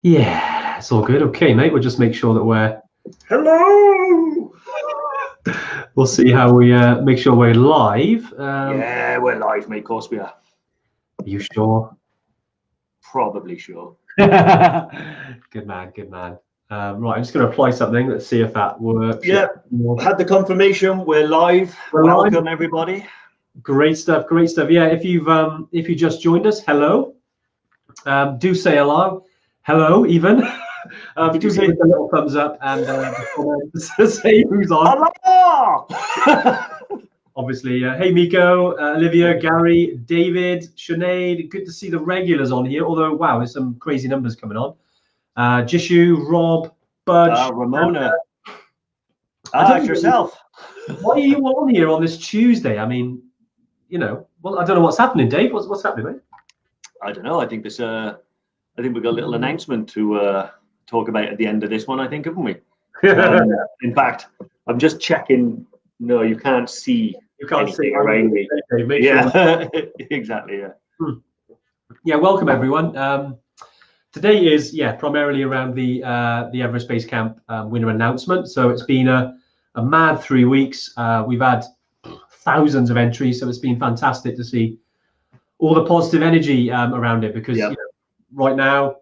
Yeah, it's all good. Okay, mate. We'll just make sure that we're. Hello. We'll see how we make sure we're live. Yeah, we're live, mate. Of course we are. Are you sure? Probably sure. Good man. Good man. Right, I'm just going to apply something. Let's see if that works. Yeah, had the confirmation. We're live. Welcome, everybody. Great stuff. Great stuff. Yeah, if you just joined us, hello. Do say hello. Hello, even. Do say a little thumbs up and say who's on. Hello! Obviously, hey Miko, Olivia, Gary, David, Sinead. Good to see the regulars on here. Although, wow, there's some crazy numbers coming on. Jishu, Rob, Budge, Ramona. It's yourself. Why are you on here on this Tuesday? I mean, well, I don't know what's happening, Dave. What's happening, mate? I don't know. I think we've got a little announcement to talk about at the end of this one. I think, haven't we? In fact, I'm just checking. No, you can't see. You can't see around me. Yeah, exactly. Yeah. Yeah. Welcome, everyone. Today is primarily around the Everest Base Camp winner announcement. So it's been a mad 3 weeks. We've had thousands of entries, so it's been fantastic to see all the positive energy around it. Because right now,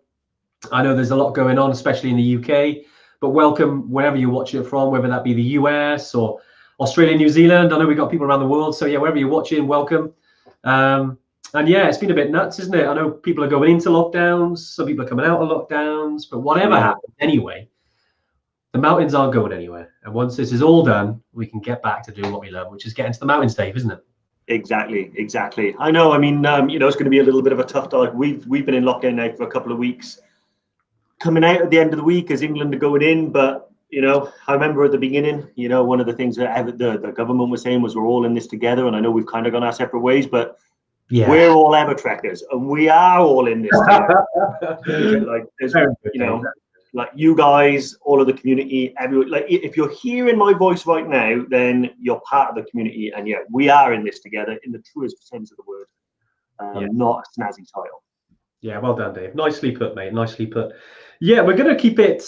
I know there's a lot going on, especially in the UK. But welcome wherever you're watching it from, whether that be the US or Australia, New Zealand. I know we've got people around the world. So yeah, wherever you're watching, welcome. And yeah, it's been a bit nuts, isn't it? I know people are going into lockdowns. Some people are coming out of lockdowns. But whatever happens anyway, the mountains aren't going anywhere. And once this is all done, we can get back to doing what we love, which is getting to the mountains, Dave, isn't it? Exactly. I know. I mean, it's going to be a little bit of a tough time. We've been in lockdown now for a couple of weeks. Coming out at the end of the week as England are going in, but I remember at the beginning, one of the things that the government was saying was we're all in this together, and I know we've kind of gone our separate ways, but we're all EverTrekkers, and we are all in this together. Like there's, like you guys, all of the community, everyone. Like if you're hearing my voice right now, then you're part of the community, and we are in this together in the truest sense of the word, not a snazzy title. Yeah, well done, Dave. Nicely put, mate. Nicely put. Yeah, we're going to keep it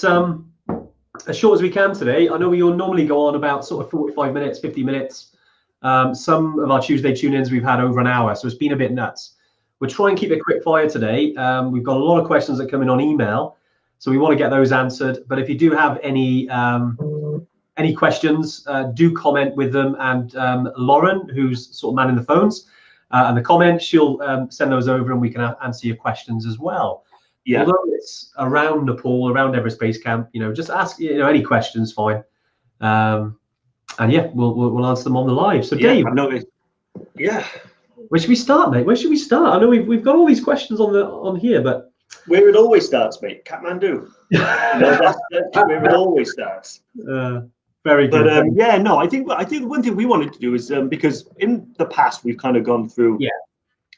as short as we can today. I know we all normally go on about sort of 45 minutes, 50 minutes. Some of our Tuesday tune-ins we've had over an hour, so it's been a bit nuts. We'll try and keep it quick fire today. We've got a lot of questions that come in on email, so we want to get those answered. But if you do have any questions, do comment with them. And Lauren, who's sort of manning the phones and the comments, she'll send those over, and we can answer your questions as well. Yeah. Although it's around Nepal, around Everest Base Camp, just ask any questions, fine. And we'll answer them on the live. So Dave, I've noticed. Yeah. Where should we start, mate? Where should we start? I know we've got all these questions on here, but where it always starts, mate. Kathmandu. That's where it always starts. Very good. But I think one thing we wanted to do is because in the past we've kind of gone through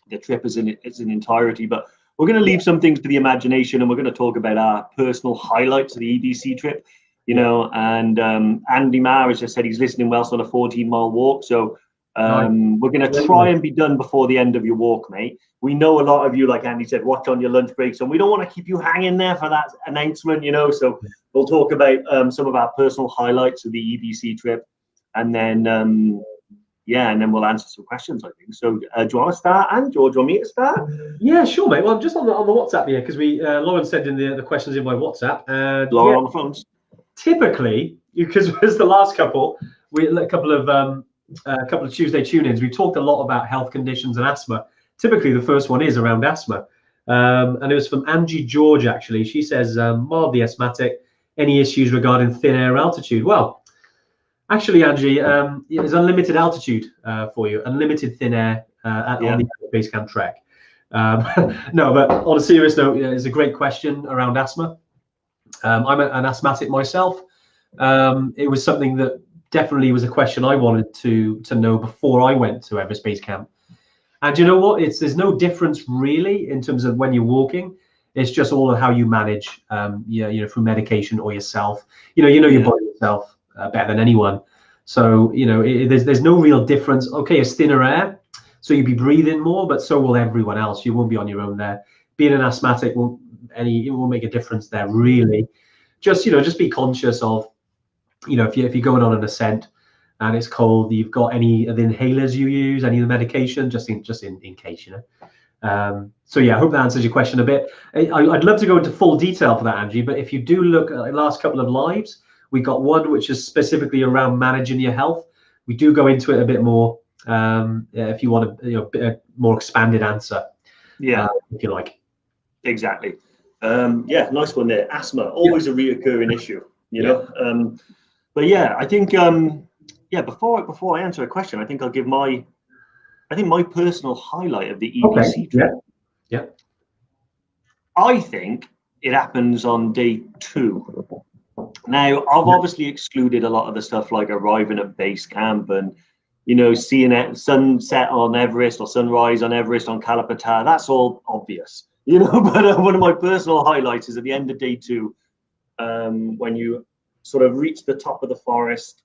the trip as an entirety, but we're going to leave some things to the imagination, and we're going to talk about our personal highlights of the EBC trip. And Andy Marr has just said he's listening whilst on a 14-mile walk. So we're going to try and be done before the end of your walk, mate. We know a lot of you, like Andy said, watch on your lunch breaks, and we don't want to keep you hanging there for that announcement, So we'll talk about some of our personal highlights of the EBC trip, and then and then we'll answer some questions, I think. So do you want to start, Ange, or do you want me to start? Yeah, sure, mate. Well, I'm just on the WhatsApp here because Lauren sent in the questions in my WhatsApp. Lauren on the phones. Typically, because it was the last couple, a couple of Tuesday tune-ins, we talked a lot about health conditions and asthma. Typically, the first one is around asthma, and it was from Angie George. Actually, she says mildly asthmatic. Any issues regarding thin air altitude? Well, actually, Angie, there's unlimited altitude for you, unlimited thin air on the base camp trek. No, but on a serious note, it's a great question around asthma. I'm an asthmatic myself. It was something that definitely was a question I wanted to know before I went to Everest Base Camp. And you know what? There's no difference really in terms of when you're walking. It's just all of how you manage, through medication or yourself. You know your body yourself better than anyone. So there's no real difference. Okay, it's thinner air, so you'll be breathing more, but so will everyone else. You won't be on your own there. being an asthmatic it won't make a difference there really. Just just be conscious of, if you're going on an ascent and it's cold, you've got any of the inhalers you use, any of the medication, just in case, so yeah, I hope that answers your question a bit. I'd love to go into full detail for that, Angie, but if you do look at the last couple of lives, we got one which is specifically around managing your health. We do go into it a bit more, if you want a more expanded answer. Yeah, if you like. Exactly. Yeah, nice one there. Asthma, always a reoccurring issue, you know. But yeah, I think before I answer a question, I think I'll give my personal highlight of the EBC trip. Yeah. I think it happens on day 2. Now, I've obviously excluded a lot of the stuff like arriving at base camp and, seeing sunset on Everest or sunrise on Everest on Kalapata. That's all obvious, but one of my personal highlights is at the end of day 2, when you sort of reach the top of the forest,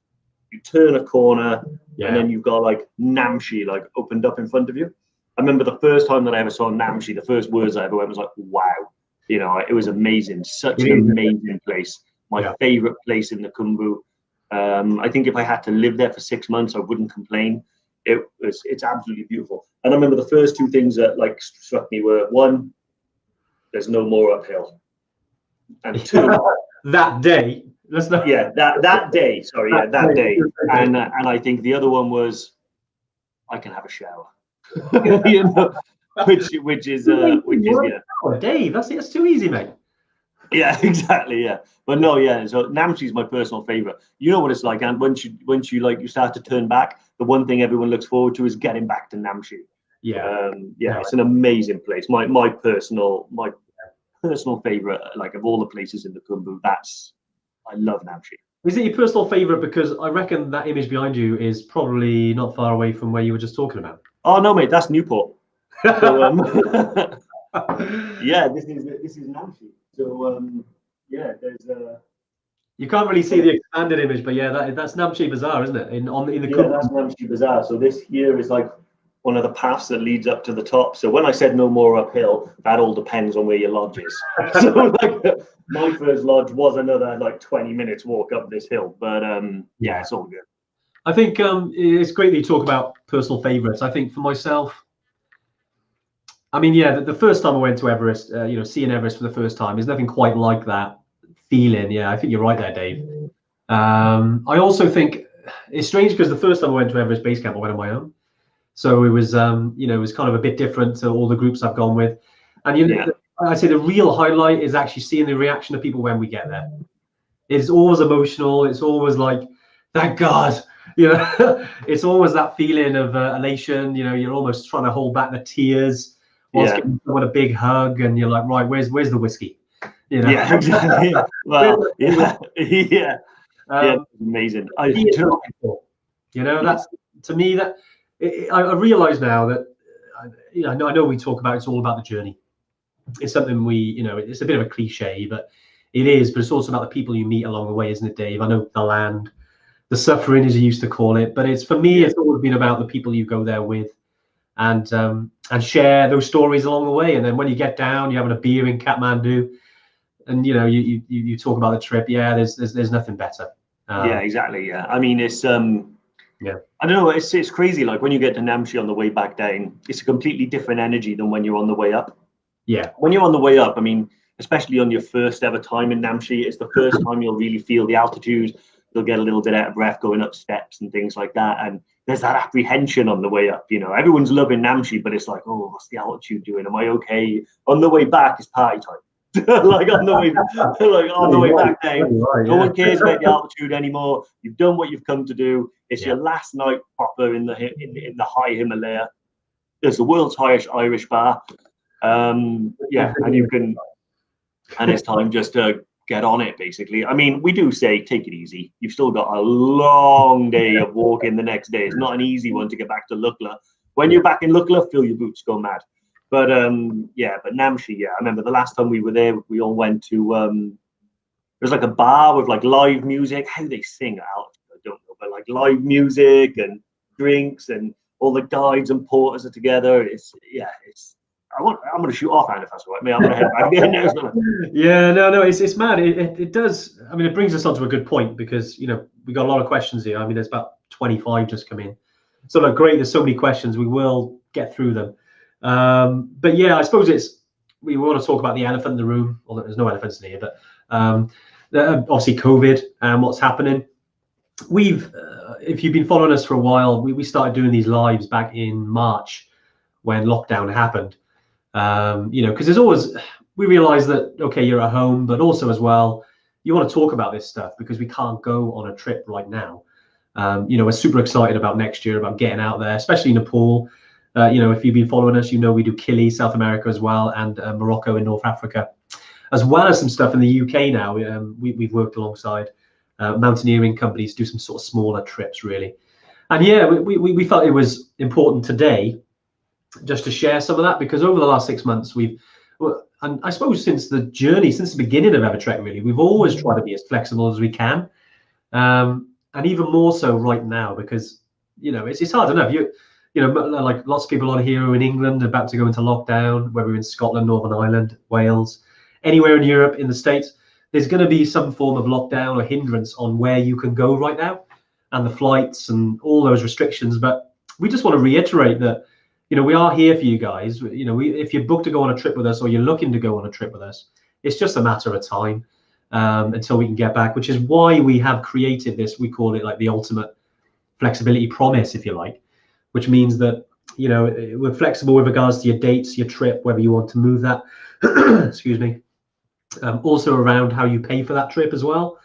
you turn a corner, and then you've got like Namche like opened up in front of you. I remember the first time that I ever saw Namche, the first words I ever went was like, wow, it was amazing. Such an amazing place. My favorite place in the Khumbu. I think if I had to live there for 6 months, I wouldn't complain. It's absolutely beautiful. And I remember the first 2 things that like struck me were, 1, there's no more uphill, and 2, that day. That day. Sorry, that day. And I think the other one was, I can have a shower. which is Dave, that's too easy, mate. Yeah, exactly. Yeah, but no, yeah. So Namche is my personal favorite. You know what it's like, and once you like you start to turn back, the one thing everyone looks forward to is getting back to Namche. It's an amazing place. My personal favorite, like of all the places in the Khumbu. I love Namche. Is it your personal favorite because I reckon that image behind you is probably not far away from where you were just talking about? Oh no, mate, that's Newport. So, yeah, this is Namche. So there's you can't really see the expanded image, but that's Namche Bazaar, isn't it? That's Namche Bazaar. So this here is like one of the paths that leads up to the top. So when I said no more uphill, that all depends on where your lodge is. So like my first lodge was another like 20 minutes walk up this hill, but it's all good. I think it's great that you talk about personal favorites. I think for myself, I mean, the first time I went to Everest, seeing Everest for the first time, there's nothing quite like that feeling. Yeah, I think you're right there, Dave. I also think it's strange because the first time I went to Everest Base Camp, I went on my own. So it was, it was kind of a bit different to all the groups I've gone with. And, I'd say the real highlight is actually seeing the reaction of people when we get there. It's always emotional. It's always like, thank God, it's always that feeling of elation. You're almost trying to hold back the tears whilst giving someone a big hug, and you're like, right, where's the whiskey? Yeah, exactly. Well, amazing. That's to me that I realize now that I know we talk about it's all about the journey. It's something it's a bit of a cliche, but it is. But it's also about the people you meet along the way, isn't it, Dave? I know the land, the suffering, as you used to call it, but it's for me, it's always been about the people you go there with, and share those stories along the way. And then when you get down, you're having a beer in Kathmandu, and you talk about the trip. Yeah, there's nothing better. Exactly. Yeah, I mean it's I don't know. It's crazy. Like when you get to Namche on the way back down, it's a completely different energy than when you're on the way up. Yeah. When you're on the way up, I mean, especially on your first ever time in Namche, it's the first time you'll really feel the altitude. You'll get a little bit out of breath going up steps and things like that. And there's that apprehension on the way up. Everyone's loving Namche, but it's like, oh, what's the altitude doing? Am I okay? On the way back, it's party time. like on the way back down, no one cares about the altitude anymore. You've done what you've come to do. It's your last night proper in the high Himalaya. There's the world's highest Irish bar, and you can, and it's time just to get on it. Basically, I mean, we do say take it easy. You've still got a long day of walking the next day. It's not an easy one to get back to Lukla. When you're back in Lukla, fill your boots, go mad. But but Namche, I remember the last time we were there, we all went to there's like a bar with like live music. How they sing out, I don't know, but like live music and drinks, and all the guides and porters are together. It's I'm going to shoot offhand if that's all right. I'm going to head back again now. Yeah, no, it's mad. It does. I mean, it brings us on to a good point because, we got a lot of questions here. I mean, there's about 25 just come in. So, look, great. There's so many questions. We will get through them. But yeah, I suppose we want to talk about the elephant in the room. Although there's no elephants in here, but obviously COVID and what's happening. If you've been following us for a while, we started doing these lives back in March when lockdown happened. Because there's always, we realize that, okay, you're at home, but also as well, you want to talk about this stuff because we can't go on a trip right now. We're super excited about next year, about getting out there, especially Nepal. If you've been following us, we do Kili, South America as well, and Morocco in North Africa, as well as some stuff in the UK now. We've worked alongside mountaineering companies, do some sort of smaller trips, really. And yeah, we felt it was important today just to share some of that, because over the last 6 months, and I suppose since the beginning of EverTrek, really, we've always tried to be as flexible as we can. And even more so right now, because, it's hard enough. Like lots of people on here who are in England about to go into lockdown, whether we're in Scotland, Northern Ireland, Wales, anywhere in Europe, in the States, there's going to be some form of lockdown or hindrance on where you can go right now and the flights and all those restrictions. But we just want to reiterate that, we are here for you guys. If you're booked to go on a trip with us or you're looking to go on a trip with us, it's just a matter of time until we can get back, which is why we have created this. We call it like the ultimate flexibility promise, if you like, which means that, we're flexible with regards to your dates, your trip, whether you want to move that, excuse me, also around how you pay for that trip as well.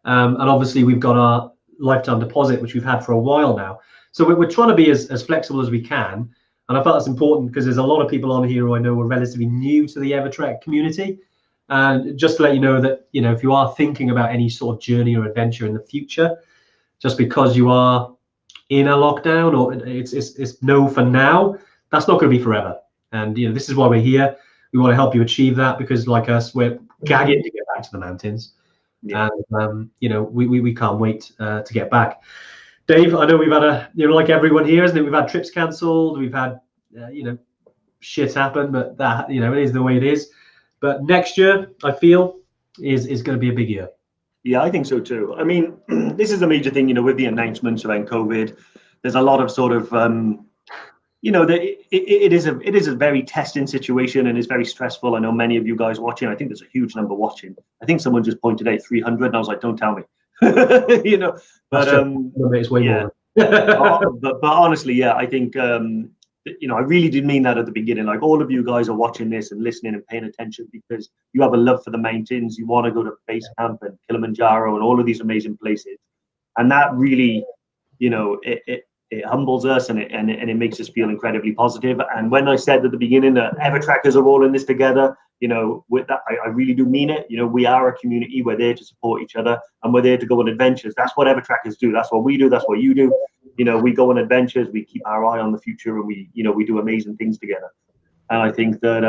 And obviously we've got our lifetime deposit, which we've had for a while now. So we're trying to be as flexible as we can. And I felt that's important because there's a lot of people on here who I know are relatively new to the EverTrek community. And just to let you know that, if you are thinking about any sort of journey or adventure in the future, just because you are in a lockdown or it's no for now, that's not going to be forever. And, this is why we're here. We want to help you achieve that because, like us, we're gagging to get back to the mountains. Yeah. And, we can't wait to get back. Dave, I know we've had like everyone here, isn't it? We've had trips cancelled. We've had, shit happen, but that, it is the way it is. But next year, I feel, is going to be a big year. Yeah, I think so too. I mean, this is a major thing, with the announcements around COVID. There's a lot of sort of, it is a very testing situation and it's very stressful. I know many of you guys watching. I think there's a huge number watching. I think someone just pointed out 300, and I was like, don't tell me. But it's way more. but honestly, yeah, I think I really did mean that at the beginning. Like, all of you guys are watching this and listening and paying attention because you have a love for the mountains. You want to go to base camp and Kilimanjaro and all of these amazing places, and that really, it humbles us and it makes us feel incredibly positive. And when I said at the beginning that EverTrekkers are all in this together, with that, I really do mean it. We are a community. We're there to support each other and we're there to go on adventures. That's what EverTrekkers do. That's what we do. That's what you do. We go on adventures. We keep our eye on the future and we do amazing things together. And I think that,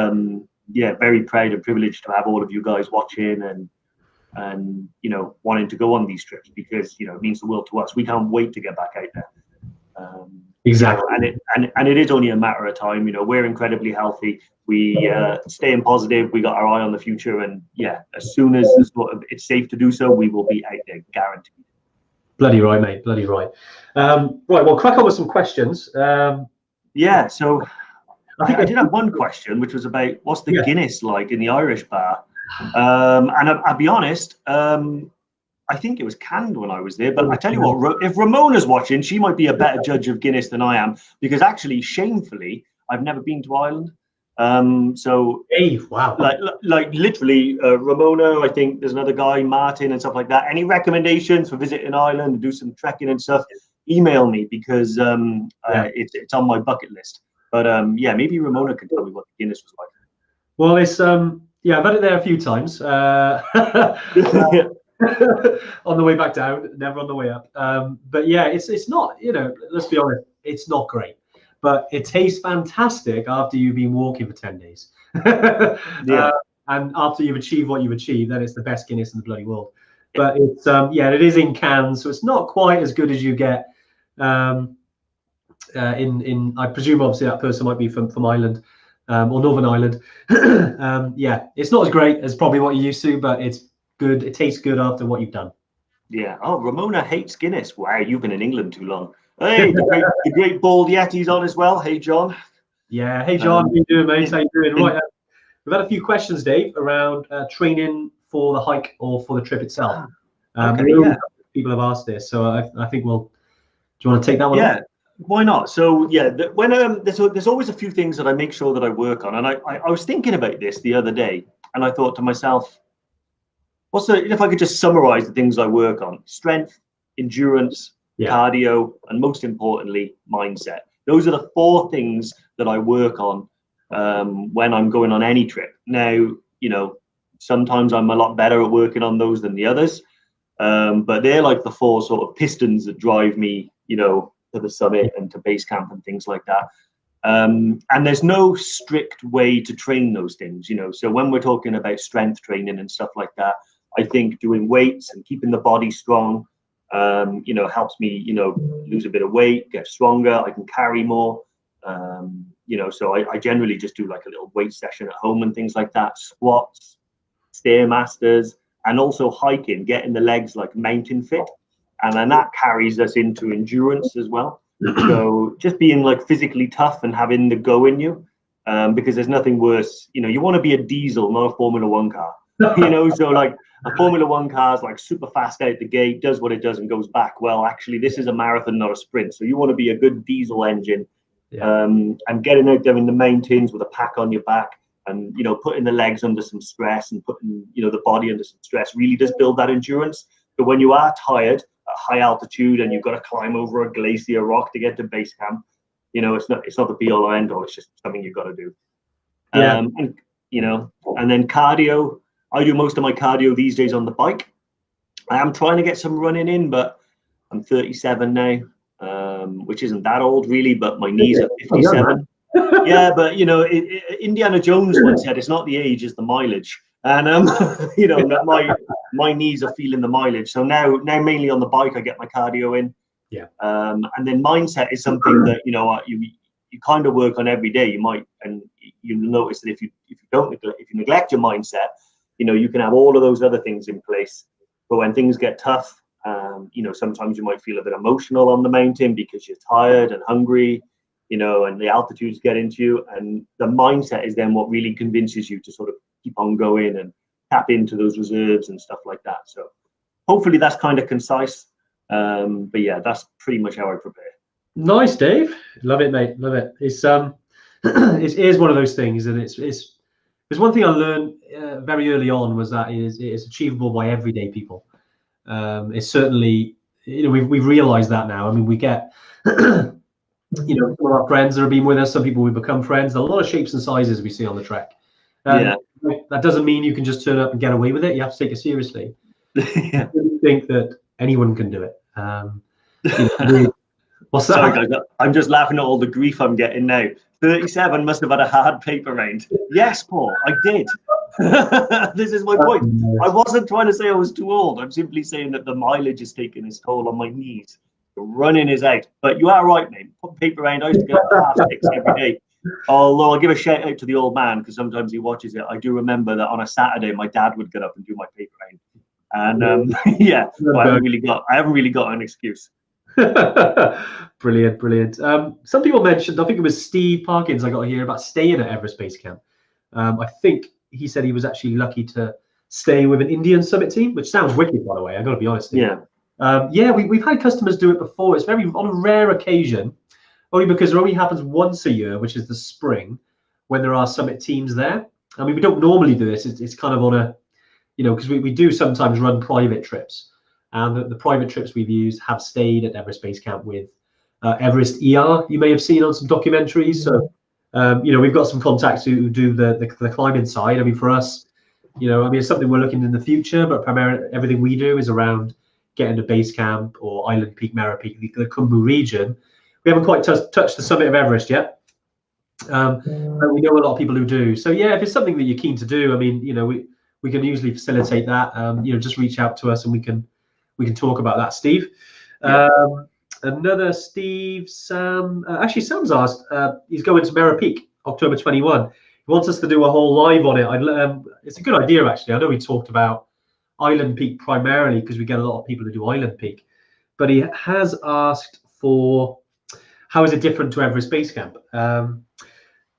very proud and privileged to have all of you guys watching and wanting to go on these trips because, it means the world to us. We can't wait to get back out there. Exactly. And it is only a matter of time. We're incredibly healthy. We staying positive. We got our eye on the future, and as soon as it's safe to do so, we will be out there, guaranteed. Bloody right, mate. Bloody right. Right. Well, crack on with some questions. So I did have one question, which was about what's the Guinness like in the Irish bar. And I'll be honest. I think it was canned when I was there, but I tell you what, if Ramona's watching, she might be a better judge of Guinness than I am, because actually, shamefully, I've never been to Ireland. Hey, wow. Like literally, Ramona, I think there's another guy, Martin, and stuff like that. Any recommendations for visiting Ireland and do some trekking and stuff? Email me because it's on my bucket list. But maybe Ramona can tell me what the Guinness was like. Well, it's I've had it there a few times. On the way back down, never on the way up. But yeah, it's not, let's be honest, it's not great, but it tastes fantastic after you've been walking for 10 days. And after you've achieved what you've achieved, then it's the best Guinness in the bloody world. But it's it is in cans, so it's not quite as good as you get in I presume obviously that person might be from Ireland. or Northern Ireland. Yeah, it's not as great as probably what you're used to, but it's good. It tastes good after what you've done. Yeah. Oh, Ramona hates Guinness. Wow, you've been in England too long. Hey, the great bald Yeti's on as well. Hey, John. Yeah. Hey, John. How you doing, mate? How you doing? Right. We've had a few questions, Dave, around training for the hike or for the trip itself. Okay. Yeah. People have asked this, so I think we'll. Do you want to take that one? Yeah. Why not? So yeah, when there's always a few things that I make sure that I work on, and I was thinking about this the other day, and I thought to myself, if I could just summarize the things I work on: strength, endurance, cardio, and most importantly, mindset. Those are the 4 things that I work on when I'm going on any trip. Now, sometimes I'm a lot better at working on those than the others, but they're like the 4 sort of pistons that drive me, to the summit and to base camp and things like that. And there's no strict way to train those things, So when we're talking about strength training and stuff like that, I think doing weights and keeping the body strong, helps me, lose a bit of weight, get stronger. I can carry more, So I generally just do like a little weight session at home and things like that. Squats, stairmasters, and also hiking, getting the legs like mountain fit. And then that carries us into endurance as well. So just being like physically tough and having the go in you, because there's nothing worse. You want to be a diesel, not a Formula One car. So like a Formula One car is like super fast out the gate, does what it does and goes back. Well, actually, this is a marathon, not a sprint. So you want to be a good diesel engine, and getting out there in the mountains with a pack on your back, and putting the legs under some stress and putting the body under some stress really does build that endurance. But when you are tired at high altitude and you've got to climb over a glacier rock to get to base camp, it's not the be all or end all. It's just something you've got to do. And then cardio. I do most of my cardio these days on the bike. I am trying to get some running in, but I'm 37 now, which isn't that old really, but my knees are 57. Yeah, but Indiana Jones once said it's not the age, it's the mileage. And my knees are feeling the mileage. So now mainly on the bike I get my cardio in. Yeah. And then mindset is something that you kind of work on every day. You might, and you'll notice that if you neglect your mindset, you can have all of those other things in place. But when things get tough, sometimes you might feel a bit emotional on the mountain because you're tired and hungry, and the altitudes get into you. And the mindset is then what really convinces you to sort of keep on going and tap into those reserves and stuff like that. So hopefully that's kind of concise. But yeah, that's pretty much how I prepare. Nice, Dave. Love it, mate. Love it. It's it is one of those things, and it's one thing I learned very early on was that it is achievable by everyday people. It's certainly, we've realized that now. I mean, we get some of our friends that have been with us, some people we become friends, a lot of shapes and sizes we see on the trek. That doesn't mean you can just turn up and get away with it. You have to take it seriously. I really think that anyone can do it. What's that? Sorry, guys, I'm just laughing at all the grief I'm getting now. 37 must have had a hard paper round. Yes, Paul, I did. This is my point. I wasn't trying to say I was too old. I'm simply saying that the mileage is taking its toll on my knees. The running is out. But you are right, mate. Put paper round. I used to get up at 6 every day. Although I'll give a shout out to the old man because sometimes he watches it. I do remember that on a Saturday, my dad would get up and do my paper round. And so I haven't really got an excuse. Brilliant. Some people mentioned, I think it was Steve Parkins I got to hear about staying at Everest Base Camp. I think he said he was actually lucky to stay with an Indian summit team, which sounds wicked, by the way. I got to be honest. We've had customers do it before. It's very on a rare occasion, only because it only happens once a year, which is the spring, when there are summit teams there. I mean, we don't normally do this. It's kind of on a, because we do sometimes run private trips. And the private trips we've used have stayed at Everest Base Camp with Everest ER. You may have seen on some documentaries. So, we've got some contacts who do the climbing side. I mean, for us, it's something we're looking in the future, but primarily everything we do is around getting to base camp or Island Peak, Mara Peak, the Khumbu region. We haven't quite touched the summit of Everest yet. But we know a lot of people who do. So yeah, if it's something that you're keen to do, I mean, we can usually facilitate that. Just reach out to us and we can talk about that, Steve. Another Steve, Sam. Actually, Sam's asked. He's going to Mara Peak October 21. He wants us to do a whole live on it. It's a good idea, actually. I know we talked about Island Peak primarily because we get a lot of people who do Island Peak, but he has asked for how is it different to Everest Base Camp.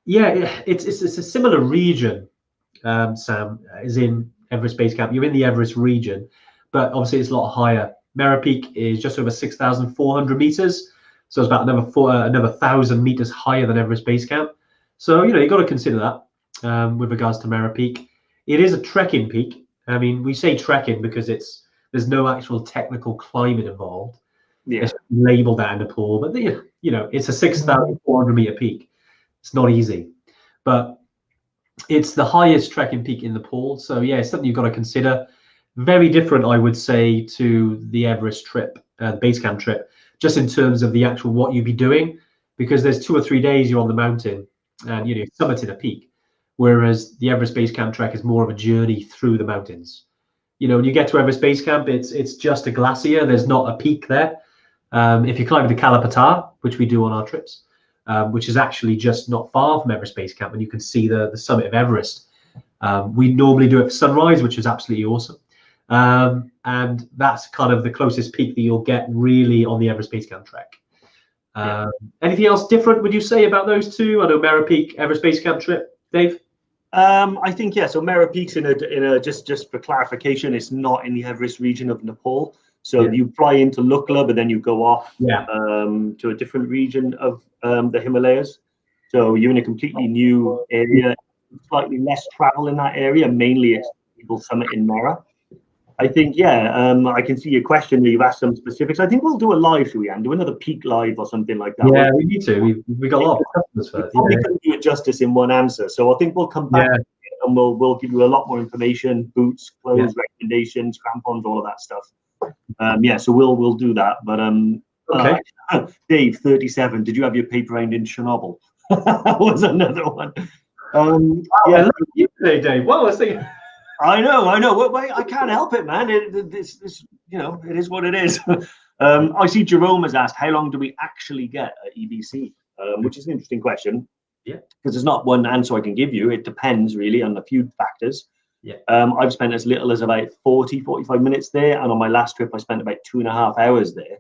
Yeah, it's a similar region, Sam, is in Everest Base Camp. You're in the Everest region, but obviously it's a lot higher. Mera Peak is just over 6,400 meters, so it's about another 1,000 meters higher than Everest Base Camp. So you've got to consider that with regards to Mera Peak. It is a trekking peak. I mean, we say trekking because there's no actual technical climbing involved. Yeah. It's labeled that in Nepal, but it's a 6,400 meter peak. It's not easy, but it's the highest trekking peak in Nepal. So yeah, it's something you've got to consider. Very different, I would say, to the Everest trip, base camp trip, just in terms of the actual what you'd be doing, because there's 2 or 3 days you're on the mountain and you're summiting a peak, whereas the Everest Base Camp trek is more of a journey through the mountains. When you get to Everest Base Camp, it's just a glacier. There's not a peak there. If you climb the Kalapatar, which we do on our trips, which is actually just not far from Everest Base Camp, and you can see the summit of Everest. We normally do it for sunrise, which is absolutely awesome. And that's kind of the closest peak that you'll get really on the Everest Base Camp trek. Anything else different, would you say, about those two? I know Mera Peak, Everest Base Camp trip, Dave? I think, yeah, so Mera Peak's in a just for clarification, it's not in the Everest region of Nepal. So you fly into Lukla, but then you go off to a different region of the Himalayas. So you're in a completely new area, slightly less travel in that area. Mainly it's people summit in Mera. I think, I can see your question that you've asked some specifics. I think we'll do a live, should we, Anne? Do another peak live or something like that. Yeah, we need to. We got a lot of customers for it. Probably couldn't do it justice in one answer. So I think we'll come back and we'll give you a lot more information, boots, clothes, recommendations, crampons, all of that stuff. So we'll do that. But okay. Dave, 37. Did you have your paper round in Chernobyl? That was another one. I love you today, Dave. What was I thinking? I know. I can't help it, man. It is what it is. I see Jerome has asked, how long do we actually get at EBC? Which is an interesting question. Yeah. Because there's not one answer I can give you. It depends really on a few factors. Yeah. I've spent as little as about 45 minutes there. And on my last trip, I spent about 2.5 hours there.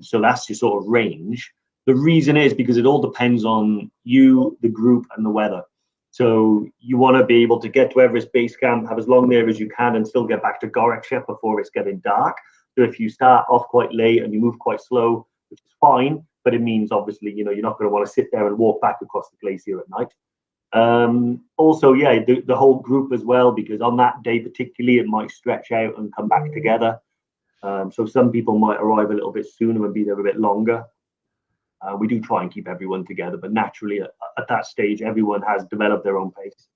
So that's your sort of range. The reason is because it all depends on you, the group, and the weather. So you want to be able to get to Everest Base Camp, have as long there as you can, and still get back to Gorakshep before it's getting dark. So if you start off quite late and you move quite slow, which is fine, but it means obviously, you're not going to want to sit there and walk back across the glacier at night. Also, the whole group as well, because on that day particularly, it might stretch out and come back together. So some people might arrive a little bit sooner and be there a bit longer. We do try and keep everyone together, but naturally at that stage, everyone has developed their own pace.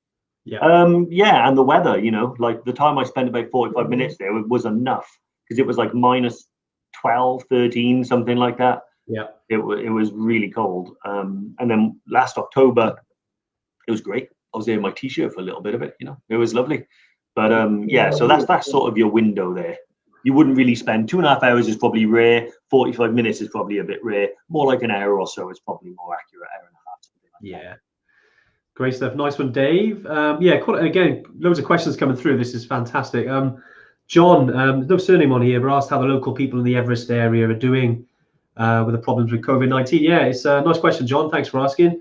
And the weather, like the time I spent about 45 minutes there, it was enough because it was like minus 12, 13, something like that. Yeah, it was really cold. And then last October, it was great. I was there in my t-shirt for a little bit of it, it was lovely. But so that's sort of your window there. You wouldn't really spend 2.5 hours is probably rare. 45 minutes is probably a bit rare. More like an hour or so is probably more accurate. Hour and a half. Something like that. Great stuff. Nice one, Dave. Again, loads of questions coming through. This is fantastic. John, no surname on here, but asked how the local people in the Everest area are doing with the problems with COVID-19. Yeah, it's a nice question, John. Thanks for asking.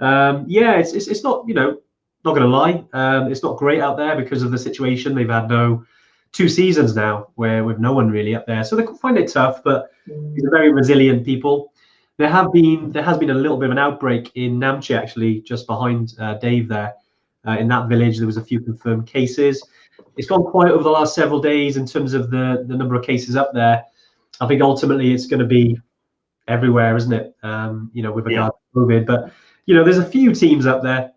It's not, not going to lie. It's not great out there because of the situation. They've had 2 seasons now where with no one really up there, so they find it tough, but these are very resilient people. There has been a little bit of an outbreak in Namche, actually, just behind Dave there. In that village, there was a few confirmed cases. It's gone quiet over the last several days in terms of the number of cases up there. I think ultimately it's going to be everywhere, isn't it? With regard to COVID, but there's a few teams up there,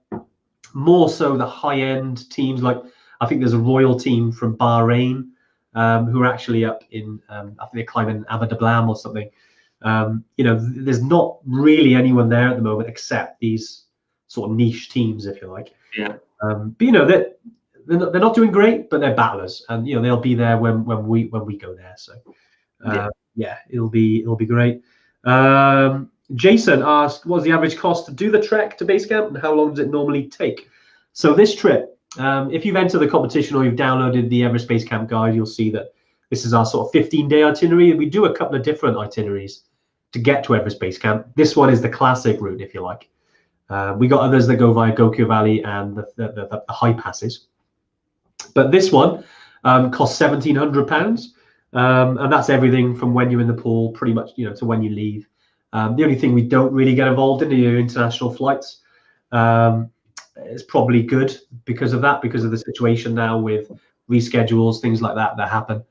more so the high-end teams like. I think there's a royal team from Bahrain who are actually up in, I think they're climbing Abu Dablam or something. There's not really anyone there at the moment except these sort of niche teams, if you like. Yeah. But they're not doing great, but they're battlers, and they'll be there when we go there. So it'll be great. Jason asked, what's the average cost to do the trek to base camp and how long does it normally take? So this trip, if you've entered the competition or you've downloaded the Everest Base Camp guide, you'll see that this is our sort of 15-day itinerary. We do a couple of different itineraries to get to Everest Base Camp. This one is the classic route, if you like. We got others that go via Gokyo Valley and the high passes. But this one costs £1,700. And that's everything from when you're in the pool, pretty much, you know, to when you leave. The only thing we don't really get involved in are your international flights. It's probably good because of that, because of the situation now with reschedules, things like that happen.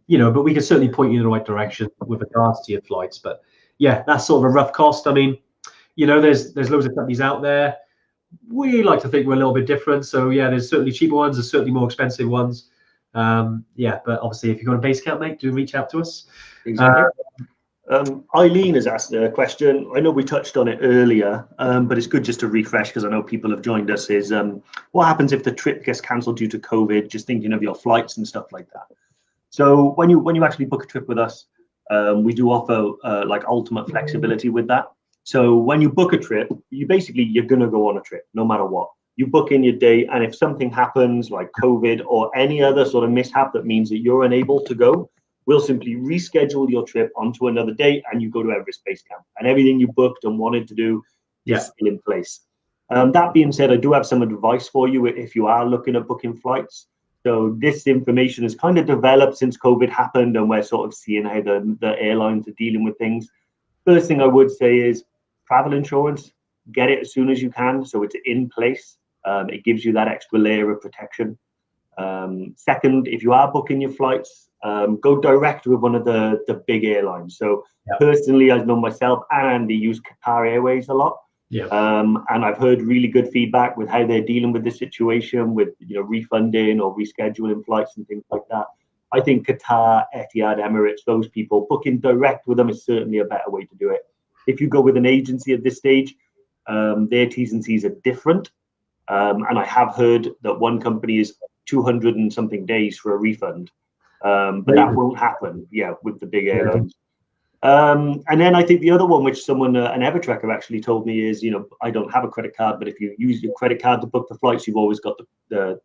You know, but we can certainly point you in the right direction with regards to your flights. But yeah, that's sort of a rough cost. I mean, you know, there's loads of companies out there. We like to think we're a little bit different. So yeah, there's certainly cheaper ones, there's certainly more expensive ones. Yeah, but obviously if you go to base camp, mate, do reach out to us. Exactly. Eileen has asked a question. I know we touched on it earlier, but it's good just to refresh because I know people have joined us. Is what happens if the trip gets cancelled due to COVID? Just thinking of your flights and stuff like that. So when you actually book a trip with us, we do offer like ultimate flexibility with that. So when you book a trip, you're gonna go on a trip no matter what. You book in your date, and if something happens like COVID or any other sort of mishap that means that you're unable to go, we'll simply reschedule your trip onto another date and you go to Everest Base Camp. And everything you booked and wanted to do is still in place. That being said, I do have some advice for you if you are looking at booking flights. So this information has kind of developed since COVID happened, and we're sort of seeing how the airlines are dealing with things. First thing I would say is travel insurance, get it as soon as you can so it's in place. It gives you that extra layer of protection. Second, if you are booking your flights, go direct with one of the big airlines. So personally, I know myself and Andy use Qatar Airways a lot. And I've heard really good feedback with how they're dealing with the situation with, you know, refunding or rescheduling flights and things like that. I think Qatar, Etihad, Emirates, those people, booking direct with them is certainly a better way to do it. If you go with an agency at this stage, their T's and C's are different. And I have heard that one company is 200 and something days for a refund. But that won't happen, with the big airlines. And then I think the other one, which someone, an EverTrekker actually told me is, you know, I don't have a credit card, but if you use your credit card to book the flights, you've always got the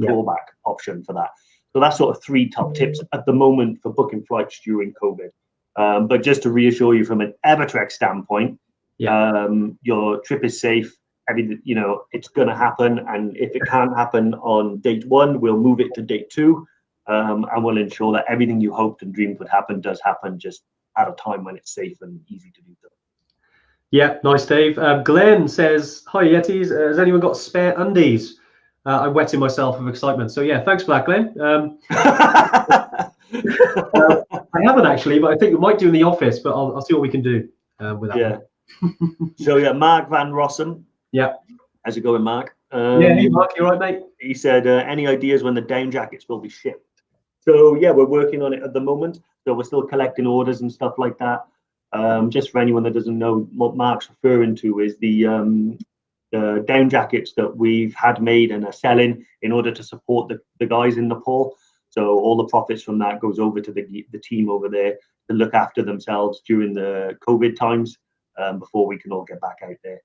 clawback option for that. So that's sort of 3 top tips at the moment for booking flights during COVID. But just to reassure you from an EverTrek standpoint, your trip is safe. Everything, you know, it's going to happen. And if it can't happen on date 1, we'll move it to date 2. And we'll ensure that everything you hoped and dreamed would happen does happen, just at a time when it's safe and easy to do so. Yeah, nice, Dave. Glenn says, hi, Yetis. Has anyone got spare undies? I'm wetting myself with excitement. So yeah, thanks for that, Glenn. I haven't actually, but I think we might do in the office, but I'll see what we can do with that. So yeah, Mark Van Rossum. Yeah. How's it going, Mark? Hey, Mark, you all right, mate? He said, any ideas when the down jackets will be shipped? So yeah, we're working on it at the moment. So we're still collecting orders and stuff like that. Just for anyone that doesn't know, what Mark's referring to is the down jackets that we've had made and are selling in order to support the guys in Nepal. So all the profits from that goes over to the team over there to look after themselves during the COVID times before we can all get back out there.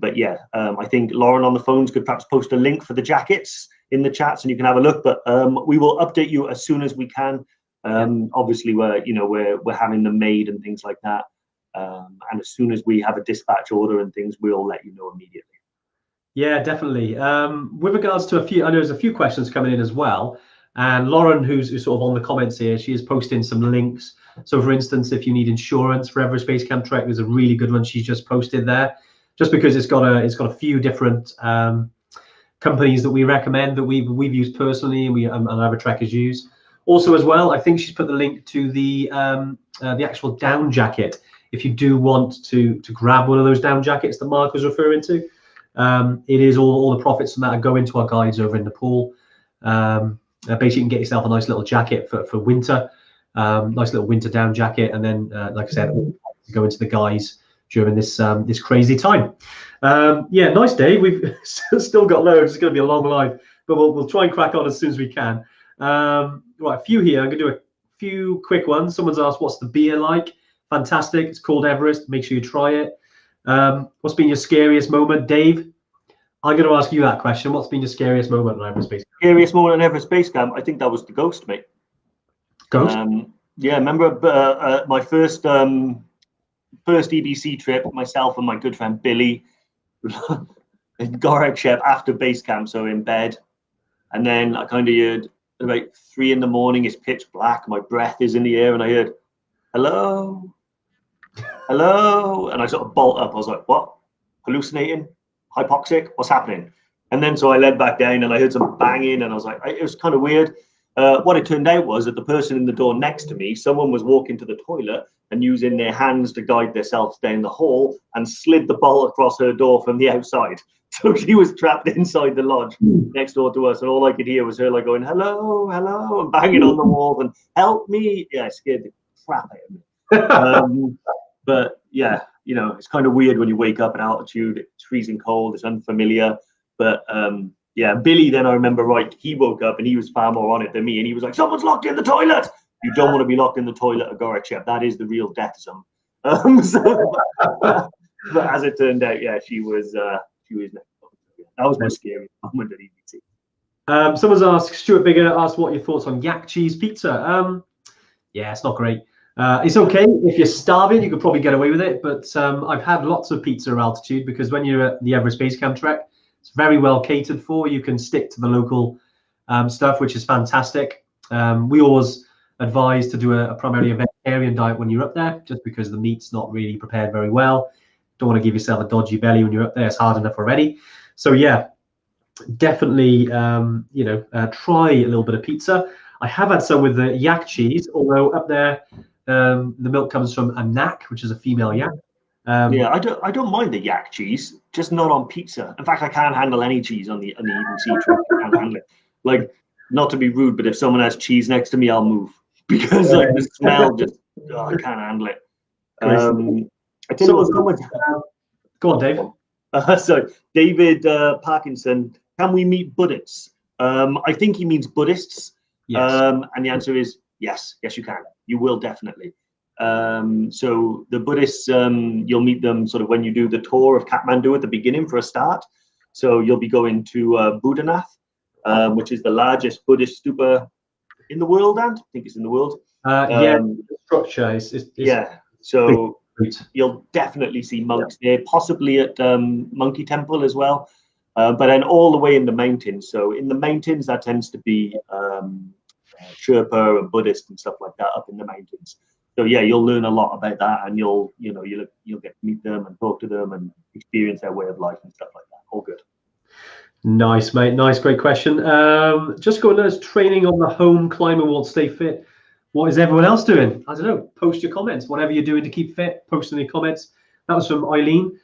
But yeah, I think Lauren on the phones could perhaps post a link for the jackets in the chats and you can have a look. But we will update you as soon as we can. Obviously, we're having them made and things like that. And as soon as we have a dispatch order and things, we'll let you know immediately. Yeah, definitely. With regards to I know there's a few questions coming in as well. And Lauren, who's sort of on the comments here, she is posting some links. So for instance, if you need insurance for Everest Base Camp Trek, there's a really good one she's just posted there. Just because it's got a few different companies that we recommend that we've used personally and EverTrekkers use. Also as well, I think she's put the link to the actual down jacket. If you do want to grab one of those down jackets that Mark was referring to, it is all the profits from that are going to our guides over in Nepal. Basically, you can get yourself a nice little jacket for winter, nice little winter down jacket, and then, like I said, go into the guys during this crazy time. Yeah, nice day. We've still got loads. It's going to be a long live, but we'll try and crack on as soon as we can. Right, a few here. I'm going to do a few quick ones. Someone's asked, what's the beer like? fantastic. It's called Everest. Make sure you try it. What's been your scariest moment, Dave? I'm going to ask you that question. What's been your scariest moment on Everest Base Camp? Scariest moment on Everest Base Camp? I think that was the ghost, mate. Ghost? Yeah, remember my first EBC trip, myself and my good friend Billy, in Gorak after base camp, so in bed. And then I kind of heard about 3 in the morning, it's pitch black, my breath is in the air, and I heard, hello, hello. And I sort of bolt up. I was like, what? Hallucinating? Hypoxic? What's happening? And then so I led back down and I heard some banging, and I was like, it was kind of weird. What it turned out was that the person in the door next to me, someone was walking to the toilet and using their hands to guide themselves down the hall and slid the bolt across her door from the outside. So she was trapped inside the lodge next door to us, and all I could hear was her like going, hello, hello, and banging on the walls and help me. Yeah, it scared the crap out of me. But yeah, you know, it's kind of weird when you wake up at altitude, it's freezing cold, it's unfamiliar. But yeah, Billy, then I remember, right, he woke up and he was far more on it than me, and he was like, someone's locked in the toilet. You don't want to be locked in the toilet at Gorak. That is the real death zone. But as it turned out, yeah, she was next. That was my scary moment at EBT. Someone's asked, Stuart Bigger asked what your thoughts on yak cheese pizza. Yeah, it's not great. It's okay if you're starving, you could probably get away with it. But I've had lots of pizza at altitude, because when you're at the Everest Base Camp trek, it's very well catered for. You can stick to the local stuff, which is fantastic. We always advise to do a primarily a vegetarian diet when you're up there, just because the meat's not really prepared very well. Don't want to give yourself a dodgy belly when you're up there. It's hard enough already. So yeah, definitely try a little bit of pizza. I have had some with the yak cheese, although up there the milk comes from a nak, which is a female yak. Yeah, I don't mind the yak cheese, just not on pizza. In fact, I can't handle any cheese on the EBC trip. I can't handle it. Like, not to be rude, but if someone has cheese next to me, I'll move, because like the smell just I can't handle it. I tell you what, someone. Go on, Dave. So David Parkinson, can we meet Buddhists? I think he means Buddhists. Yes. And the answer is yes. Yes, you can. You will definitely. So the Buddhists, you'll meet them sort of when you do the tour of Kathmandu at the beginning for a start. So you'll be going to Buddhanath, which is the largest Buddhist stupa in the world, and I think it's in the world. Yeah, the structure is yeah. So you'll definitely see monks there, possibly at Monkey Temple as well, but then all the way in the mountains. So in the mountains, that tends to be Sherpa and Buddhist and stuff like that up in the mountains. So yeah, you'll learn a lot about that, and you'll get to meet them and talk to them and experience their way of life and stuff like that. All good. Nice, mate. Nice, great question. Just going as training on the home climber won't stay fit. What is everyone else doing? I don't know. Post your comments. Whatever you're doing to keep fit, post in the comments. That was from Eileen.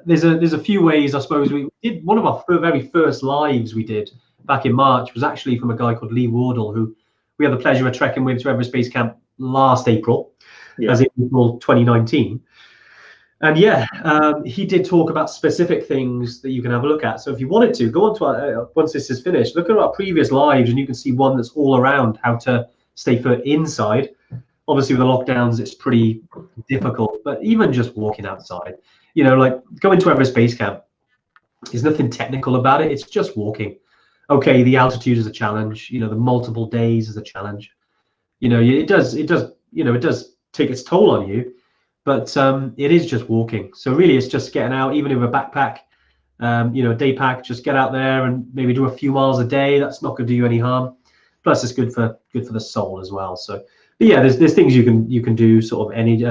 There's a few ways, I suppose. We did one of our very first lives we did back in March was actually from a guy called Lee Wardle, who we had the pleasure of trekking with to Everest Base Camp last April, as in April 2019. And yeah, he did talk about specific things that you can have a look at. So if you wanted to, go on to our, once this is finished, look at our previous lives, and you can see one that's all around how to stay fit inside. Obviously, with the lockdowns, it's pretty difficult, but even just walking outside, you know, like going to Everest Base Camp, there's nothing technical about it. It's just walking. Okay, the altitude is a challenge. You know, the multiple days is a challenge. You know, it does take its toll on you, but it is just walking. So really, it's just getting out, even with a backpack, day pack. Just get out there and maybe do a few miles a day. That's not going to do you any harm. Plus, it's good for the soul as well. So, but yeah, there's things you can do, sort of any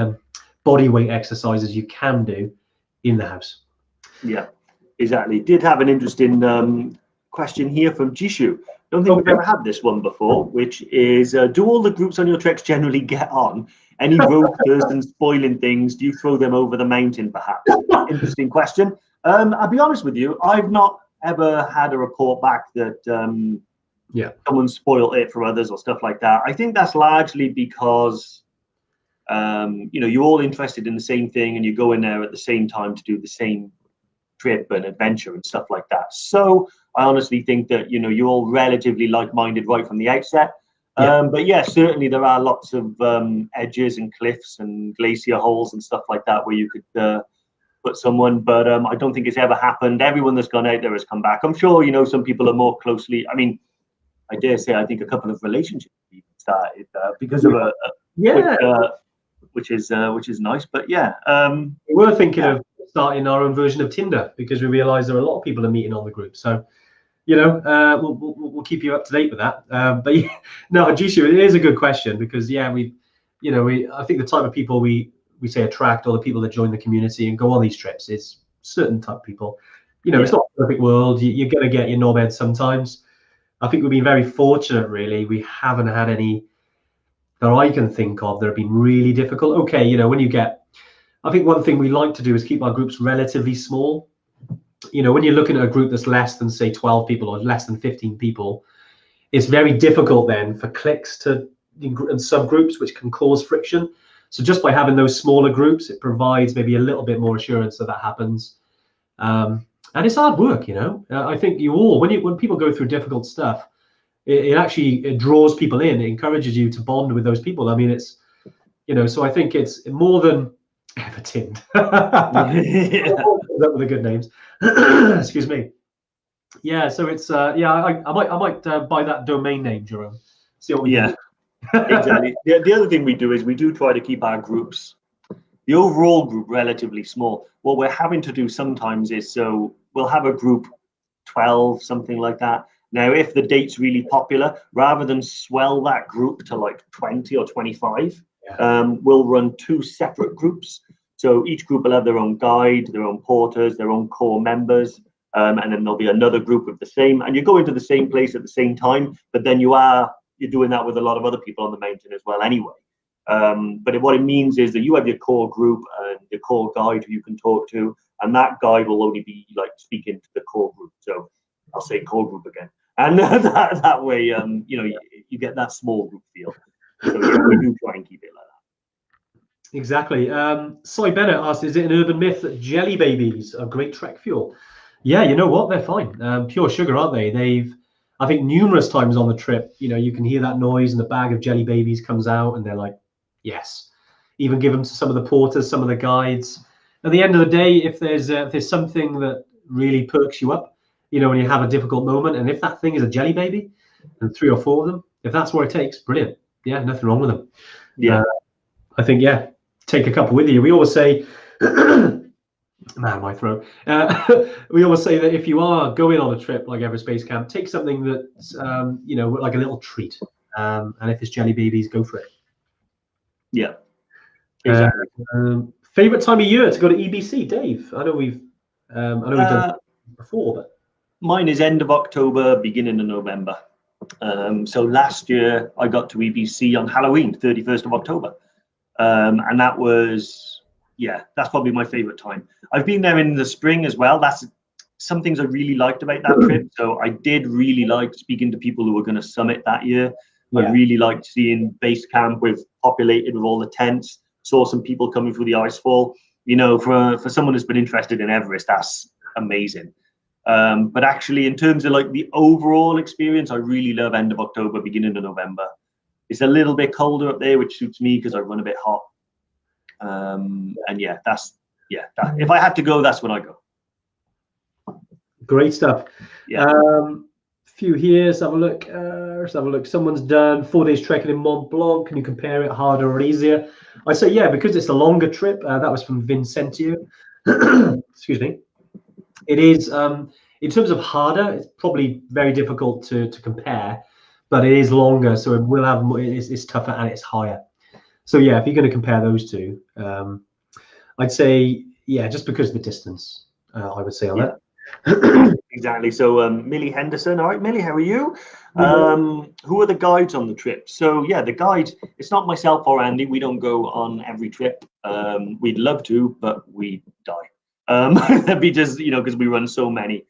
body weight exercises you can do in the house. Yeah, exactly. Did have an interesting question here from Jishu. Don't think we've ever had this one before, which is, do all the groups on your treks generally get on? Any rogue person spoiling things? Do you throw them over the mountain, perhaps? Interesting question. I'll be honest with you, I've not ever had a report back that someone spoiled it for others or stuff like that. I think that's largely because you're all interested in the same thing, and you go in there at the same time to do the same trip and adventure and stuff like that. So I honestly think that you're all relatively like-minded right from the outset. But yeah, certainly there are lots of edges and cliffs and glacier holes and stuff like that where you could put someone, but I don't think it's ever happened. Everyone that's gone out there has come back. I'm sure, some people are more closely, I mean, I dare say, I think a couple of relationships even started because of which is nice. But yeah, we were thinking of starting our own version of Tinder because we realised there are a lot of people are meeting on the group. So, we'll keep you up to date with that. But yeah, no, Jishu, it is a good question because I think the type of people we say attract, or the people that join the community and go on these trips, is certain type of people. It's not a perfect world. You're gonna get your knobheads sometimes. I think we've been very fortunate, really. We haven't had any that I can think of that have been really difficult. Okay, I think one thing we like to do is keep our groups relatively small. When you're looking at a group that's less than, say, 12 people or less than 15 people, it's very difficult then for cliques and subgroups, which can cause friction. So just by having those smaller groups, it provides maybe a little bit more assurance that happens. And it's hard work, I think when people go through difficult stuff, it draws people in. It encourages you to bond with those people. I mean, it's, so I think it's more than Everton. Up with the good names. Excuse me. Yeah, so it's I might buy that domain name, Jerome. See what we do. Exactly. The other thing we do is we do try to keep our groups, the overall group, relatively small. What we're having to do sometimes is, so we'll have a group 12, something like that. Now, if the date's really popular, rather than swell that group to like 20 or 25, we'll run 2 separate groups. So each group will have their own guide, their own porters, their own core members, and then there'll be another group of the same. And you go into the same place at the same time, but then you're doing that with a lot of other people on the mountain as well anyway. But what it means is that you have your core group and your core guide who you can talk to, and that guide will only be like speaking to the core group. So I'll say core group again. And that way, you get that small group feel. So we do try and keep it like that. Exactly. Cy Bennett asked, is it an urban myth that jelly babies are great trek fuel? Yeah, you know what? They're fine. Pure sugar, aren't they? I think numerous times on the trip, you can hear that noise and the bag of jelly babies comes out and they're like, yes. Even give them to some of the porters, some of the guides. At the end of the day, if there's something that really perks you up, when you have a difficult moment, and if that thing is a jelly baby, and 3 or 4 of them, if that's what it takes, brilliant. Yeah, nothing wrong with them. Yeah. I think, take a couple with you. We always say, man, my throat. We always say that if you are going on a trip like Everest Base Camp, take something that's, like a little treat. And if it's jelly babies, go for it. Yeah, exactly. Favorite time of year to go to EBC, Dave? I know we've done it before, but mine is end of October, beginning of November. So last year I got to EBC on Halloween, 31st of October. And that was, that's probably my favorite time. I've been there in the spring as well. That's some things I really liked about that trip. So I did really like speaking to people who were going to summit that year. I really liked seeing base camp populated with all the tents. Saw some people coming through the icefall. For someone who's been interested in Everest, that's amazing. But actually, in terms of like the overall experience, I really love end of October, beginning of November. It's a little bit colder up there, which suits me because I run a bit hot. If I had to go, that's when I go. Great stuff. Yeah. Few here. Let's have a look. Someone's done 4 days trekking in Mont Blanc. Can you compare it, harder or easier? I say because it's a longer trip. That was from Vincentio. Excuse me. It is in terms of harder. It's probably very difficult to compare, but it is longer, so it will have more. It's tougher and it's higher. So if you're going to compare those two, I'd say just because of the distance. I would say on that. Exactly. So Millie Henderson. All right, Millie, how are you? Who are the guides on the trip? So the guide, it's not myself or Andy. We don't go on every trip. We'd love to, but we die. That'd be just because we run so many.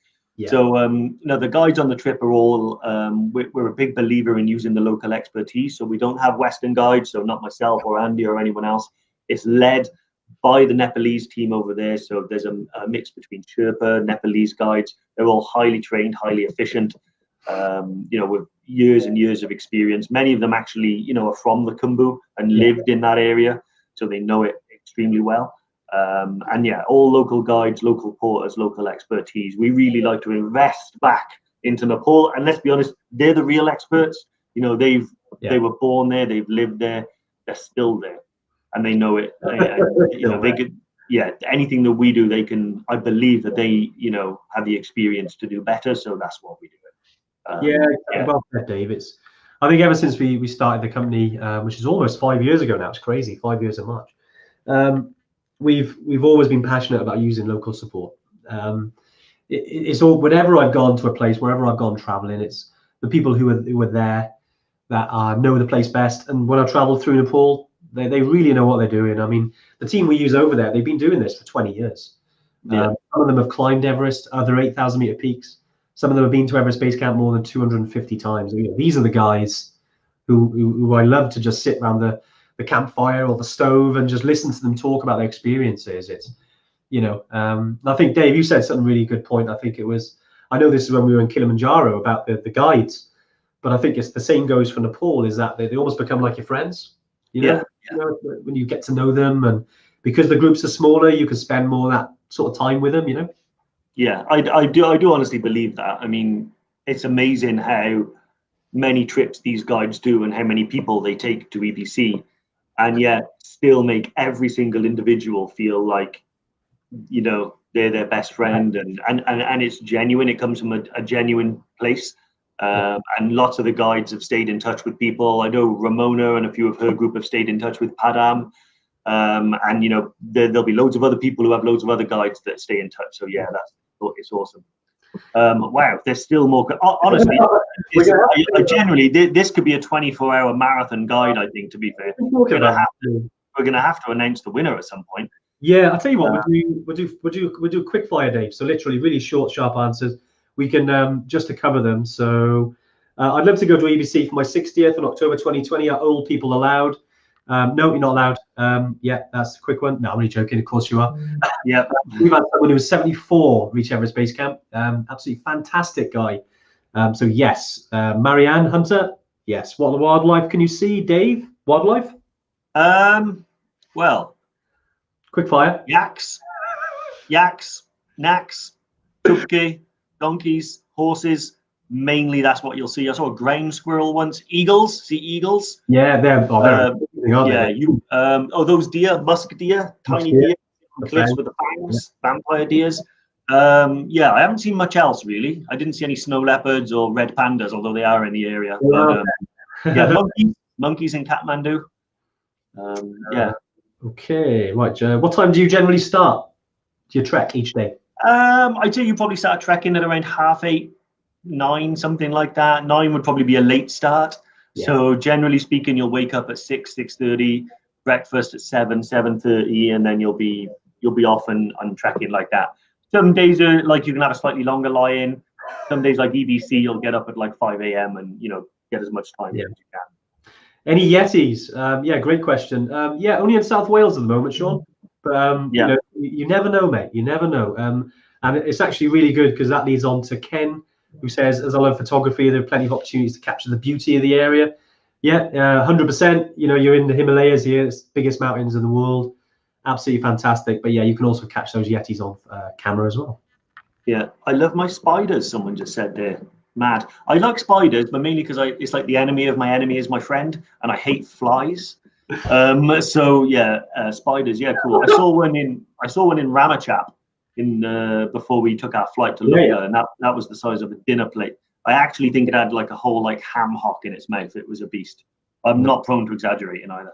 So the guides on the trip are all we're a big believer in using the local expertise. So we don't have Western guides, so not myself or Andy or anyone else. It's led by the Nepalese team over there. So there's a mix between Sherpa, Nepalese guides. They're all highly trained, highly efficient. With years and years of experience. Many of them actually, you know, are from the Khumbu and lived in that area, so they know it extremely well. And yeah, all local guides, local porters, local expertise. We really like to invest back into Nepal, and let's be honest, they're the real experts. You know, they were born there, they've lived there, they're still there, and they know it. You know, they could, anything that we do, they can. I believe that they, you know, have the experience to do better, so that's what we do. Well said, Dave. I think ever since we started the company, which is almost 5 years ago now, it's crazy, 5 years in March. We've always been passionate about using local support. It's all, whenever I've gone to a place, wherever I've gone traveling, it's the people who are there that know the place best. And when I travel through Nepal, they really know what they're doing. I mean, the team we use over there, they've been doing this for 20 years. Some of them have climbed Everest, other 8,000 meter peaks. Some of them have been to Everest Base Camp more than 250 times. You know, these are the guys who I love to just sit around the campfire or the stove and just listen to them talk about their experiences. It's, you know, I think, Dave, you said something really good point. I think it was, I know this is when we were in Kilimanjaro about the guides, but I think it's the same goes for Nepal, is that they almost become like your friends, you know, when you get to know them, and because the groups are smaller, you can spend more of that sort of time with them, you know? Yeah, I do honestly believe that. I mean, it's amazing how many trips these guides do and how many people they take to EBC, and yet still make every single individual feel like, you know, they're their best friend, and it's genuine. It comes from a genuine place. And lots of the guides have stayed in touch with people. I know Ramona and a few of her group have stayed in touch with Padam. And, you know, there'll be loads of other people who have loads of other guides that stay in touch. So yeah, it's awesome. Wow, there's still more. Honestly, generally, this could be a 24-hour marathon guide, I think, to be fair. We're gonna have to announce the winner at some point. Yeah, I'll tell you what, we'll do a quick fire, Dave. So literally really short, sharp answers. We can just to cover them. So I'd love to go to EBC for my 60th in October 2020. Are old people allowed? No, you're not allowed. Yeah, that's a quick one. No, I'm only joking. Of course you are. Yeah. We've had someone who was 74 reach Everest Base Camp. Absolutely fantastic guy. So yes, Marianne Hunter. Yes. What wildlife can you see, Dave? Wildlife? Well, quick fire. Yaks, naks, tupke, donkeys, horses. Mainly, that's what you'll see. I saw a ground squirrel once. Eagles. See eagles? Yeah, they're those deer, musk deer, tiny deer on cliffs with the fangs, vampire deers. I haven't seen much else really. I didn't see any snow leopards or red pandas, although they are in the area. But, monkeys in Kathmandu. Okay, right. What time do you generally start your trek each day? I'd say you probably start trekking at around 8:30, 9, something like that. 9 would probably be a late start. Yeah. So generally speaking, you'll wake up at 6:30, breakfast at 7:30, and then you'll be off and trekking like that. Some days are like you can have a slightly longer lie-in. Some days like EBC, you'll get up at like 5 a.m. and get as much time as you can. Any Yetis? Yeah, great question. Yeah, only in South Wales at the moment, Sean. But you never know, mate. You never know. And it's actually really good because that leads on to Ken, who says, as I love photography, there are plenty of opportunities to capture the beauty of the area. Yeah, 100%. You're in the Himalayas here, it's the biggest mountains in the world. Absolutely fantastic. But yeah, you can also catch those Yetis on camera as well. Yeah, I love my spiders, someone just said there. Mad. I like spiders, but mainly because it's like the enemy of my enemy is my friend, and I hate flies. So yeah, spiders. Yeah, cool. I saw one in Ramachap before we took our flight to Lula, and that was the size of a dinner plate. I actually think it had like a whole like ham hock in its mouth. It was a beast. I'm not prone to exaggerating either.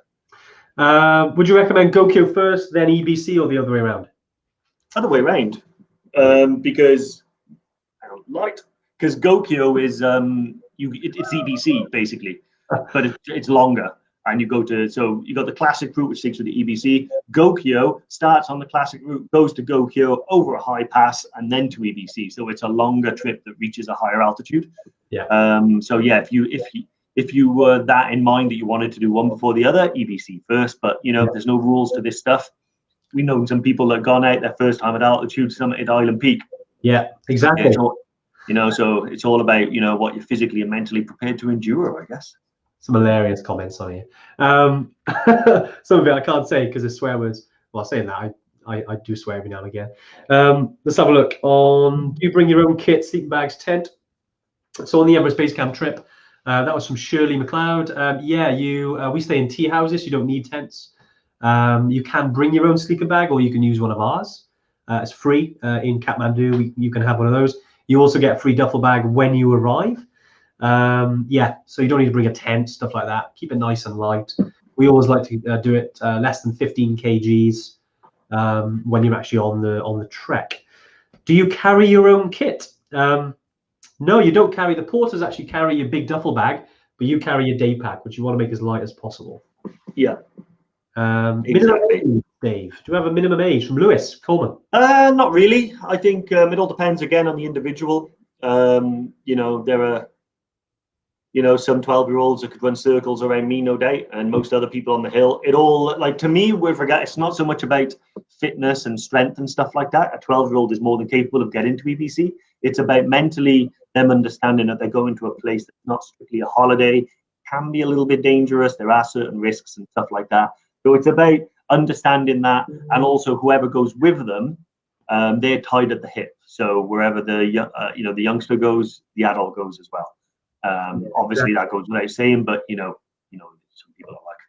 Would you recommend Gokyo first, then EBC, or the other way around? Other way around, because Gokyo is it's EBC basically, but it's longer. And you got the classic route, which takes you to EBC. Gokyo starts on the classic route, goes to Gokyo over a high pass, and then to EBC. So it's a longer trip that reaches a higher altitude. Yeah. So yeah, if you were that in mind that you wanted to do one before the other, EBC first. But there's no rules to this stuff. We know some people that have gone out their first time at altitude, summited Island Peak. Yeah, exactly. You know, so it's all about, you know, what you're physically and mentally prepared to endure, I guess. Some hilarious comments on here. Some of it I can't say because it's swear words. Well, saying that, I do swear every now and again. Let's have a look on, do you bring your own kit, sleeping bags, tent? So on the Everest Base Camp trip, that was from Shirley McLeod. Yeah, we stay in tea houses. You don't need tents. You can bring your own sleeping bag, or you can use one of ours. It's free in Kathmandu. You can have one of those. You also get a free duffel bag when you arrive. Yeah, so you don't need to bring a tent, stuff like that. Keep it nice and light. We always like to do it less than 15 kgs when you're actually on the trek. Do you carry your own kit? No, you don't carry. The porters actually carry your big duffel bag, but you carry your day pack, which you want to make as light as possible. Yeah. Exactly. Minimum age, Dave, do you have a minimum age from Lewis Coleman? Not really. I think it all depends again on the individual. You know, there are, you know, some 12-year-olds that could run circles around me, no doubt, and most other people on the hill. It all, like, to me, we forget it's not so much about fitness and strength and stuff like that. A 12-year-old is more than capable of getting to EBC. It's about mentally them understanding that they're going to a place that's not strictly a holiday, can be a little bit dangerous. There are certain risks and stuff like that. So it's about understanding that, and also whoever goes with them, they're tied at the hip. So wherever the the youngster goes, the adult goes as well. Obviously that goes without saying, but you know, some people don't like.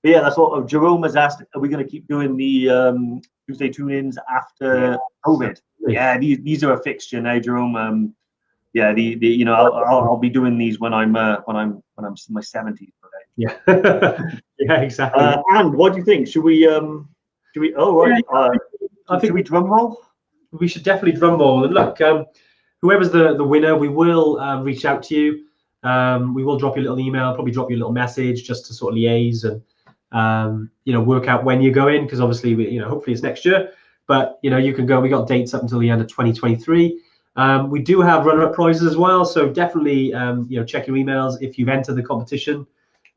but yeah, that's what Jerome has asked. Are we going to keep doing the Tuesday tune-ins after COVID? Yeah, these are a fixture now, Jerome. Yeah, you know, I'll be doing these when I'm in my 70s. Yeah, yeah, exactly. And what do you think? Should we? Oh, right. I think should we drum roll? We should definitely drum roll. And look, whoever's the winner, we will reach out to you. We will drop you a little email, probably drop you a little message just to sort of liaise and you know, work out when you go in, because obviously hopefully it's next year. But you know, you can go. We got dates up until the end of 2023. We do have runner-up prizes as well, so definitely check your emails if you've entered the competition.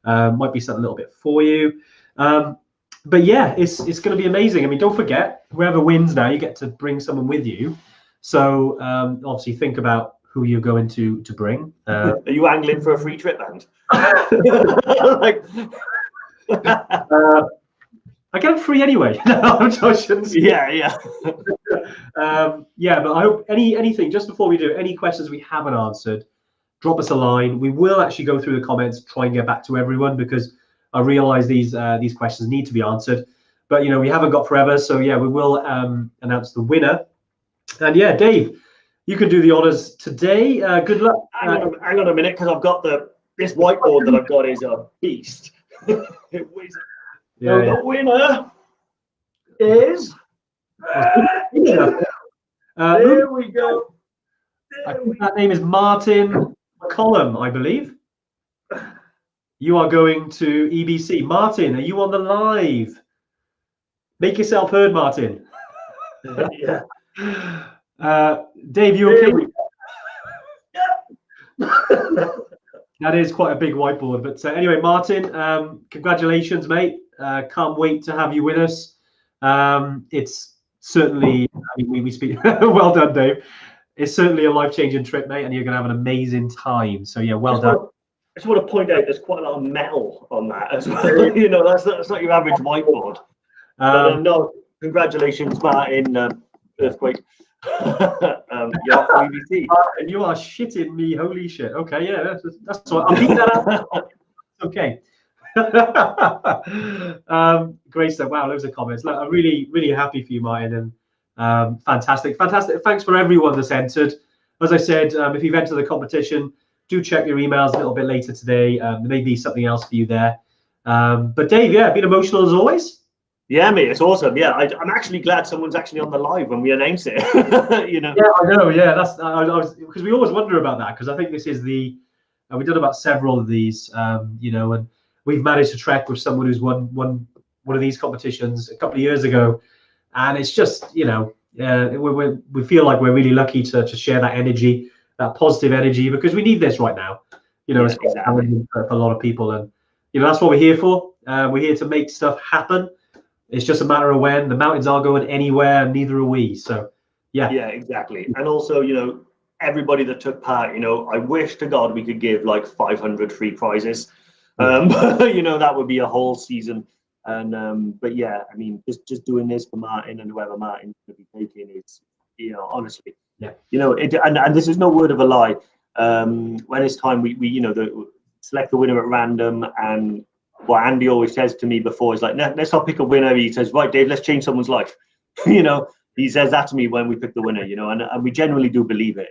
Might be something a little bit for you. But yeah, it's going to be amazing. I mean, don't forget, whoever wins now, you get to bring someone with you. So obviously think about who you're going to bring. Are you angling for a free trip, band? I get it free anyway. Yeah. Yeah, but I hope anything, just before we do, any questions we haven't answered, drop us a line. We will actually go through the comments, try and get back to everyone, because I realize these questions need to be answered. But we haven't got forever, so yeah, we will announce the winner. And yeah, Dave, you can do the honors today. Good luck. Hang on a minute, because I've got this whiteboard that I've got is a beast. The winner is. There we go. That name is Martin McCollum, I believe. You are going to EBC. Martin, are you on the live? Make yourself heard, Martin. Yeah. Dave, you okay? That is quite a big whiteboard. But anyway, Martin, congratulations, mate. Can't wait to have you with us. It's certainly, we speak. Well done, Dave. It's certainly a life-changing trip, mate, and you're going to have an amazing time. So yeah, well done. I just want to point out there's quite a lot of metal on that as well. That's not your average whiteboard. No, congratulations, Martin. Earthquake. And you are shitting me. Holy shit. Okay, yeah, that's what I'll beat that up. Okay. Great stuff. Wow, loads of comments. Look, I'm really, really happy for you, Martin, and fantastic. Thanks for everyone that's entered. As I said, if you've entered the competition, do check your emails a little bit later today. There may be something else for you there. But Dave, yeah, been emotional as always. Yeah, mate, it's awesome. Yeah, I'm actually glad someone's actually on the live when we announce it. Yeah, I know. Yeah, that's because we always wonder about that, because I think this is we've done about several of these, and we've managed to trek with someone who's won one of these competitions a couple of years ago, and it's just we feel like we're really lucky to share that energy, that positive energy, because we need this right now. It's quite challenging for a lot of people, and that's what we're here for. We're here to make stuff happen. It's just a matter of when. The mountains aren't going anywhere, and neither are we. So Yeah. Yeah, exactly. And also, you know, everybody that took part, you know, I wish to God we could give like 500 free prizes. You know, that would be a whole season. And but yeah, I mean, just doing this for Martin and whoever Martin's going to be taking is, you know, honestly, Yeah. you know, and this is no word of a lie. When it's time, we you know, select the winner at random, and what Andy always says to me before is like, let's not pick a winner. He says, right, Dave, let's change someone's life. You know, he says that to me when we pick the winner, you know, and we generally do believe it.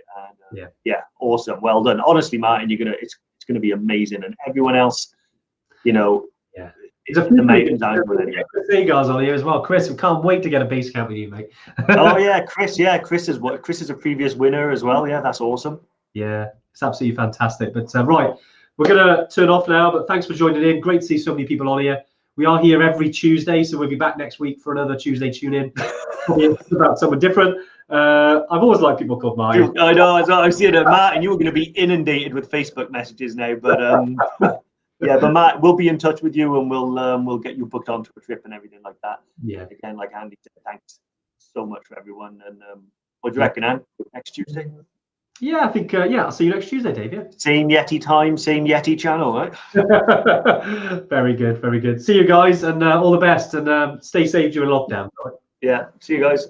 And yeah, awesome, well done. Honestly, Martin, it's gonna be amazing, and everyone else, you know, there's a few Chris Seagar's on here as well. Chris, we can't wait to get a base camp with you, mate. Oh yeah, Chris. Yeah, Chris is a previous winner as well. Yeah, that's awesome. Yeah, it's absolutely fantastic. But right, we're gonna turn off now. But thanks for joining in. Great to see so many people on here. We are here every Tuesday, so we'll be back next week for another Tuesday tune in. Probably about someone different. I've always liked people called Martin. I know. I've seen it, Martin. You were going to be inundated with Facebook messages now, but yeah, but Matt, we'll be in touch with you, and we'll get you booked onto a trip and everything like that. Yeah. Again, like Andy said, thanks so much for everyone. And what do you reckon, Andy? Next Tuesday? Yeah, I think I'll see you next Tuesday, Dave. Yeah. Same Yeti time, same Yeti channel, right? Very good, very good. See you guys, and all the best, and stay safe during lockdown. Yeah, see you guys.